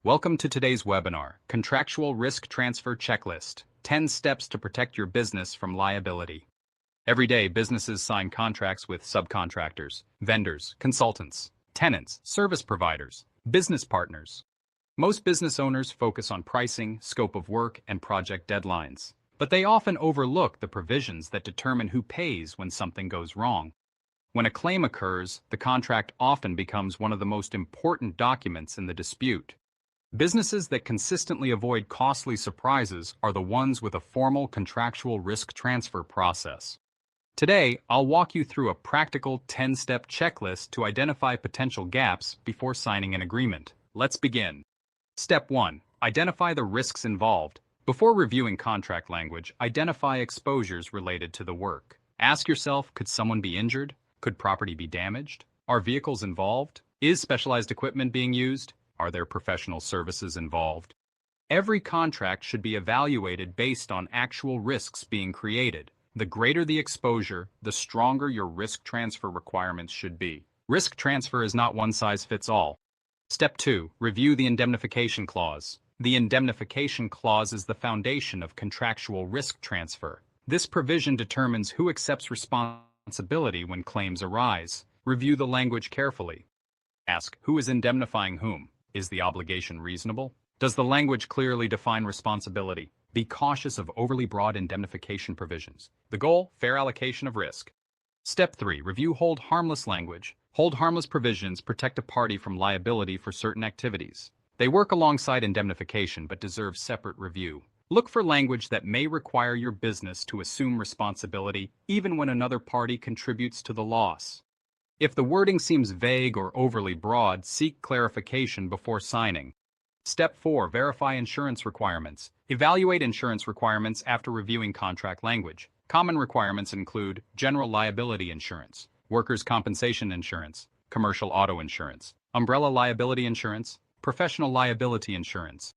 Welcome to today's webinar, Contractual Risk Transfer Checklist, 10 Steps to Protect Your Business from Liability. Every day, businesses sign contracts with subcontractors, vendors, consultants, tenants, service providers, business partners. Most business owners focus on pricing, scope of work, and project deadlines, but they often overlook the provisions that determine who pays when something goes wrong. When a claim occurs, the contract often becomes one of the most important documents in the dispute. Businesses that consistently avoid costly surprises are the ones with a formal contractual risk transfer process. Today, I'll walk you through a practical 10-step checklist to identify potential gaps before signing an agreement. Let's begin. Step 1. Identify the risks involved. Before reviewing contract language, identify exposures related to the work. Ask yourself, could someone be injured? Could property be damaged? Are vehicles involved? Is specialized equipment being used? Are there professional services involved? Every contract should be evaluated based on actual risks being created. The greater the exposure, the stronger your risk transfer requirements should be. Risk transfer is not one size fits all. Step 2. Review the indemnification clause. The indemnification clause is the foundation of contractual risk transfer. This provision determines who accepts responsibility when claims arise. Review the language carefully. Ask, who is indemnifying whom? Is the obligation reasonable? Does the language clearly define responsibility? Be cautious of overly broad indemnification provisions. The goal, fair allocation of risk. Step 3. Review hold harmless language. Hold harmless provisions protect a party from liability for certain activities. They work alongside indemnification but deserve separate review. Look for language that may require your business to assume responsibility even when another party contributes to the loss. If the wording seems vague or overly broad, seek clarification before signing. Step 4. Verify insurance requirements. Evaluate insurance requirements after reviewing contract language. Common requirements include general liability insurance, workers' compensation insurance, commercial auto insurance, umbrella liability insurance, professional liability insurance.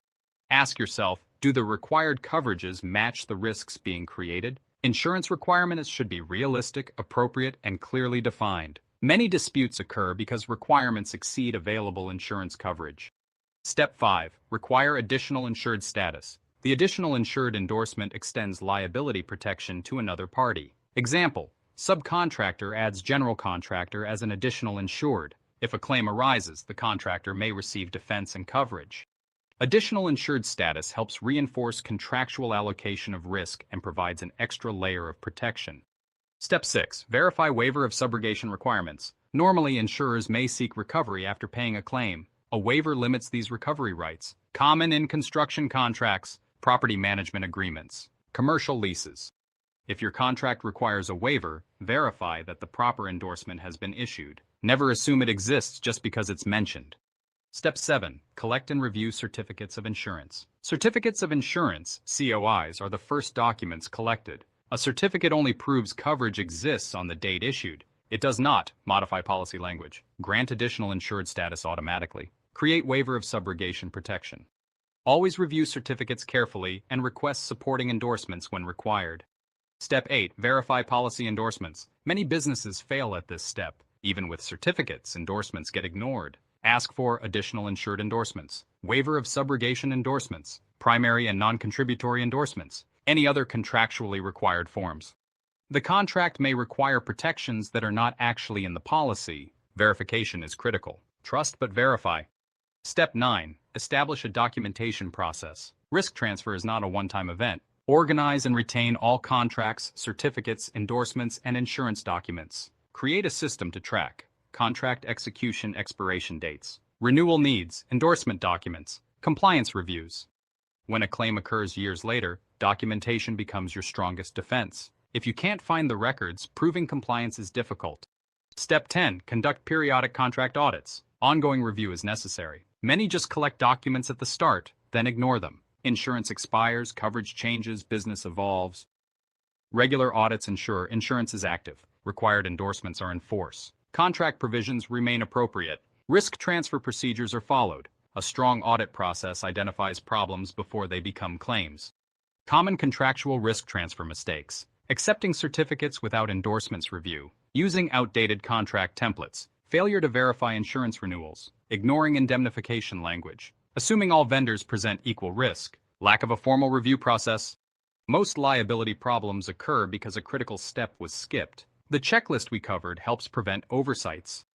Ask yourself, do the required coverages match the risks being created? Insurance requirements should be realistic, appropriate, and clearly defined. Many disputes occur because requirements exceed available insurance coverage. Step 5. Require additional insured status. The additional insured endorsement extends liability protection to another party. Example, subcontractor adds general contractor as an additional insured. If a claim arises, the contractor may receive defense and coverage. Additional insured status helps reinforce contractual allocation of risk and provides an extra layer of protection. Step 6. Verify waiver of subrogation requirements. Normally, insurers may seek recovery after paying a claim. A waiver limits these recovery rights. Common in construction contracts, property management agreements, commercial leases. If your contract requires a waiver, verify that the proper endorsement has been issued. Never assume it exists just because it's mentioned. Step 7. Collect and review certificates of insurance. Certificates of insurance, COIs, are the first documents collected. A certificate only proves coverage exists on the date issued. It does not modify policy language, grant additional insured status automatically, create waiver of subrogation protection. Always review certificates carefully and request supporting endorsements when required. Step 8. Verify policy endorsements. Many businesses fail at this step. Even with certificates, endorsements get ignored. Ask for additional insured endorsements, waiver of subrogation endorsements, primary and non-contributory endorsements, any other contractually required forms. The contract may require protections that are not actually in the policy. Verification is critical. Trust but verify. Step 9. Establish a documentation process. Risk transfer is not a one-time event. Organize and retain all contracts, certificates, endorsements, and insurance documents. Create a system to track contract execution expiration dates, renewal needs, endorsement documents, compliance reviews. When a claim occurs years later, documentation becomes your strongest defense. If you can't find the records, proving compliance is difficult. Step 10. Conduct periodic contract audits. Ongoing review is necessary. Many just collect documents at the start, then ignore them. Insurance expires, coverage changes, business evolves. Regular audits ensure insurance is active. Required endorsements are in force. Contract provisions remain appropriate. Risk transfer procedures are followed. A strong audit process identifies problems before they become claims. Common contractual risk transfer mistakes. Accepting certificates without endorsements review. Using outdated contract templates. Failure to verify insurance renewals. Ignoring indemnification language. Assuming all vendors present equal risk. Lack of a formal review process. Most liability problems occur because a critical step was skipped. The checklist we covered helps prevent oversights.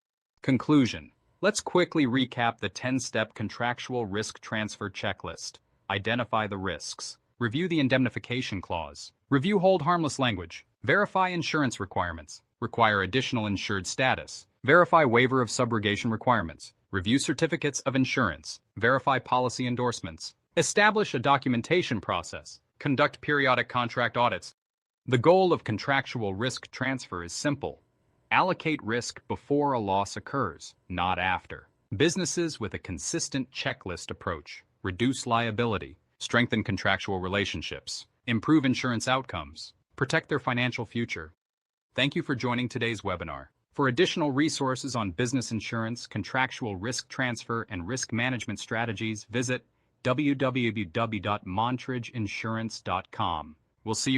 Conclusion. Let's quickly recap the 10-step contractual risk transfer checklist. Identify the risks. Review the indemnification clause. Review hold harmless language. Verify insurance requirements. Require additional insured status. Verify waiver of subrogation requirements. Review certificates of insurance. Verify policy endorsements. Establish a documentation process. Conduct periodic contract audits. The goal of contractual risk transfer is simple. Allocate risk before a loss occurs, not after. Businesses with a consistent checklist approach reduce liability, strengthen contractual relationships, improve insurance outcomes, protect their financial future. Thank you for joining today's webinar. For additional resources on business insurance, contractual risk transfer, and risk management strategies, visit www.montrageinsurance.com. We'll see you